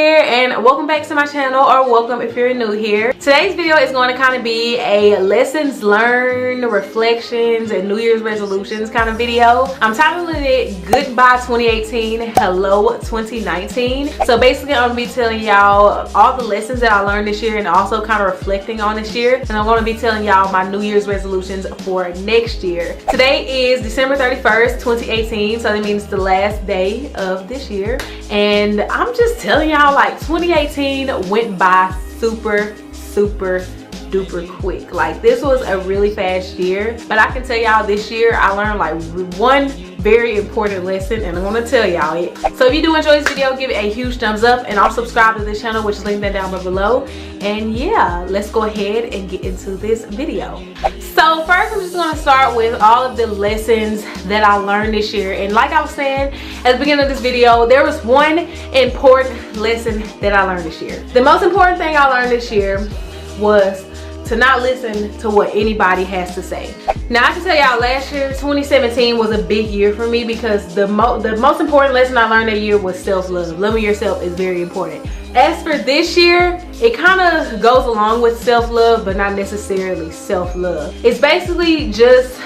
here, and welcome back to my channel, or welcome if you're new here. Today's video is going to kind of be a lessons learned, reflections, and New Year's resolutions kind of video. I'm titling it Goodbye 2018, Hello 2019. So basically I'm going to be telling y'all all the lessons that I learned this year and also kind of reflecting on this year. And I'm going to be telling y'all my New Year's resolutions for next year. Today is December 31st, 2018. So that means the last day of this year. And I'm just telling y'all, like, 2018 went by super duper quick. Like, this was a really fast year, but I can tell y'all this year I learned like one very important lesson, and I'm gonna tell y'all it. So if you do enjoy this video, give it a huge thumbs up, and also subscribe to this channel, which is linked down below. And yeah, let's go ahead and get into this video. So first, I'm just gonna start with all of the lessons that I learned this year. And like I was saying at the beginning of this video, there was one important lesson that I learned this year. The most important thing I learned this year was to not listen to what anybody has to say. Now I can tell y'all, last year 2017 was a big year for me because the most important lesson I learned that year was self-love. Loving yourself is very important. As for this year, it kind of goes along with self-love, but not necessarily self-love. It's basically just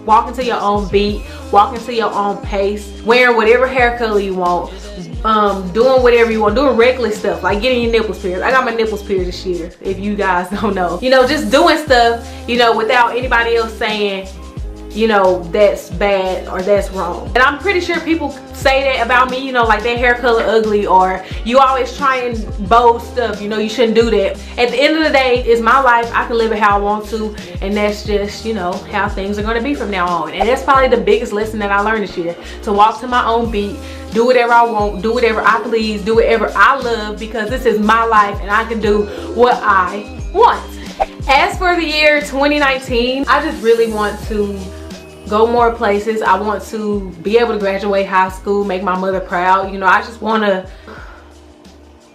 walking to your own beat, walking to your own pace, wearing whatever hair color you want, doing whatever you want, doing reckless stuff like getting your nipples pierced. I got my nipples pierced this year, if you guys don't know. You know, just doing stuff, you know, without anybody else saying, you know, that's bad or that's wrong. And I'm pretty sure people say that about me, you know, like that hair color ugly, or you always trying bold stuff, you know, you shouldn't do that. At the end of the day, it's my life. I can live it how I want to, and that's just, you know, how things are going to be from now on. And that's probably the biggest lesson that I learned this year, to walk to my own beat, do whatever I want, do whatever I please, do whatever I love, because this is my life and I can do what I want. As for the year 2019, I just really want to go more places. I want to be able to graduate high school, make my mother proud. You know, I just want to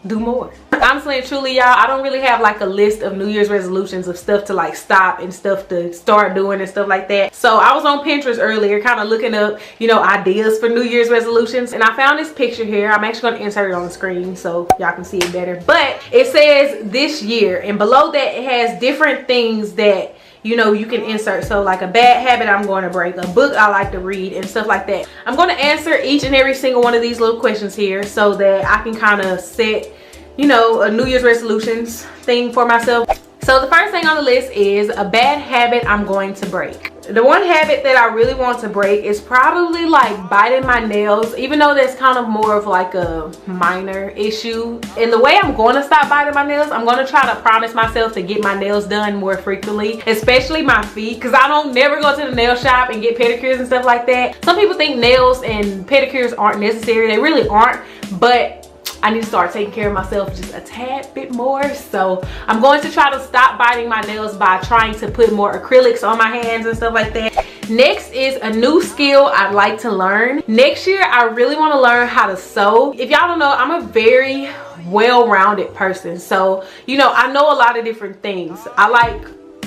do more. Honestly and truly, y'all, I don't really have like a list of New Year's resolutions of stuff to like stop and stuff to start doing and stuff like that. So I was on Pinterest earlier kind of looking up, you know, ideas for New Year's resolutions, and I found this picture here. I'm actually going to insert it on the screen so y'all can see it better. But it says this year, and below that it has different things that, you know, you can insert. So like a bad habit I'm going to break, a book I like to read, and stuff like that. I'm going to answer each and every single one of these little questions here so that I can kind of set, you know, a New Year's resolutions thing for myself. So the first thing on the list is a bad habit I'm going to break. The one habit that I really want to break is probably like biting my nails, even though that's kind of more of like a minor issue. And the way I'm going to stop biting my nails, I'm going to try to promise myself to get my nails done more frequently, especially my feet, because I don't never go to the nail shop and get pedicures and stuff like that. Some people think nails and pedicures aren't necessary. They really aren't, but I need to start taking care of myself just a tad bit more. So I'm going to try to stop biting my nails by trying to put more acrylics on my hands and stuff like that. Next is a new skill I'd like to learn. Next year, I really want to learn how to sew. If y'all don't know, I'm a very well-rounded person. So, you know, I know a lot of different things. I like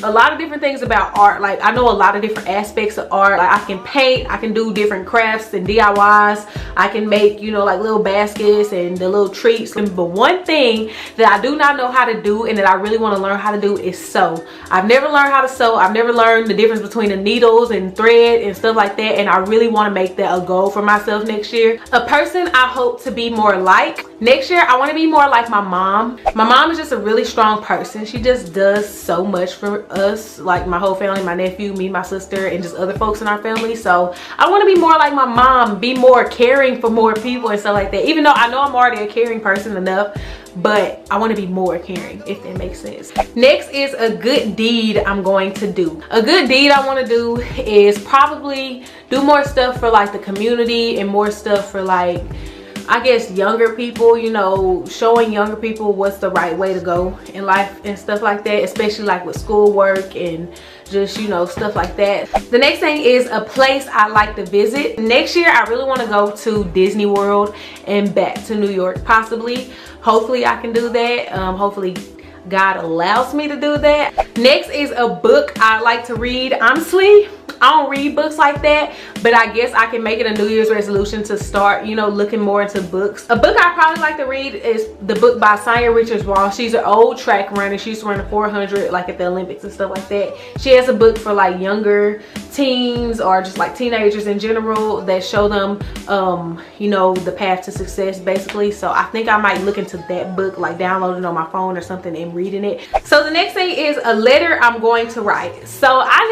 a lot of different things about art. Like, I know a lot of different aspects of art. Like, I can paint, I can do different crafts and DIYs. I can make, you know, like little baskets and the little treats. But one thing that I do not know how to do and that I really want to learn how to do is sew. I've never learned how to sew. I've never learned the difference between the needles and thread and stuff like that. And I really want to make that a goal for myself next year. A person I hope to be more like. Next year, I want to be more like my mom. My mom is just a really strong person. She just does so much for us, like my whole family, my nephew, me, my sister, and just other folks in our family. So I want to be more like my mom, be more caring for more people and stuff like that. Even though I know I'm already a caring person enough, but I want to be more caring, if that makes sense. Next is a good deed I'm going to do. A good deed I want to do is probably do more stuff for like the community and more stuff for like, I guess, younger people, you know, showing younger people what's the right way to go in life and stuff like that, especially like with schoolwork and just, you know, stuff like that. The next thing is a place I like to visit. Next year, I really want to go to Disney World and back to New York, possibly. Hopefully I can do that. Hopefully God allows me to do that. Next is a book I like to read. Honestly, I don't read books like that, but I guess I can make it a New Year's resolution to start, you know, looking more into books. A book I probably like to read is the book by Sonia Richards-Ross. She's an old track runner. She used to run the 400 like at the Olympics and stuff like that. She has a book for like younger teens or just like teenagers in general that show them you know, the path to success basically. So I think I might look into that book, like download it on my phone or something and reading it. So the next thing is a letter I'm going to write. So I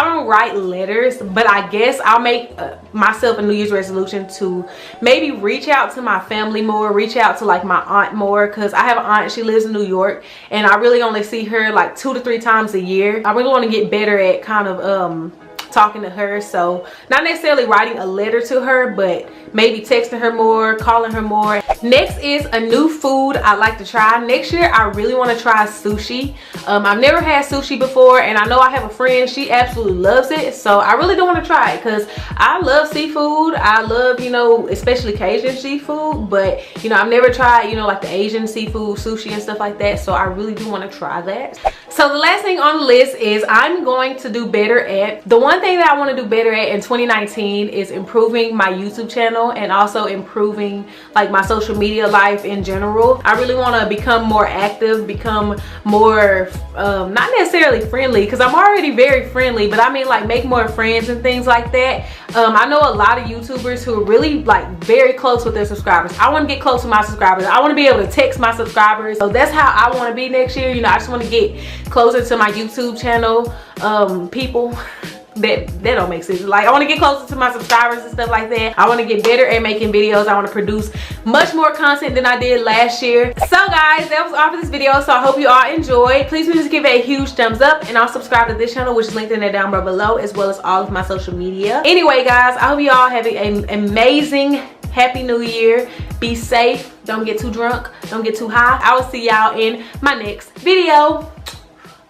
don't write letters, but I guess I'll make myself a New Year's resolution to maybe reach out to my family more, reach out to like my aunt more, because I have an aunt, she lives in New York, and I really only see her like 2 to 3 times a year. I really want to get better at kind of talking to her, so not necessarily writing a letter to her, but maybe texting her more, calling her more. Next is a new food I like to try. Next year I really want to try sushi. I've never had sushi before, and I know I have a friend, she absolutely loves it, so I really do want to try it because I love seafood. I love, you know, especially Cajun seafood, but you know, I've never tried, you know, like the Asian seafood sushi and stuff like that, so I really do want to try that. So the last thing on the list is I'm going to do better at, the one thing that I want to do better at in 2019 is improving my YouTube channel and also improving like my social media life in general. I really want to become more active, become more not necessarily friendly, because I'm already very friendly, but I mean like make more friends and things like that. I know a lot of YouTubers who are really like very close with their subscribers. I want to get close to my subscribers. I want to be able to text my subscribers. So that's how I want to be next year. You know, I just want to get closer to my YouTube channel people. That don't make sense. Like, I want to get closer to my subscribers and stuff like that. I want to get better at making videos. I want to produce much more content than I did last year. So guys, that was all for this video, so I hope you all enjoyed. Please just give it a huge thumbs up, and I'll subscribe to this channel, which is linked in there down below, as well as all of my social media. Anyway guys, I hope you all have an amazing happy new year. Be safe, don't get too drunk, don't get too high. I will see y'all in my next video.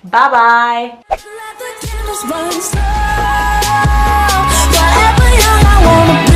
Bye bye. Whatever young I wanna be.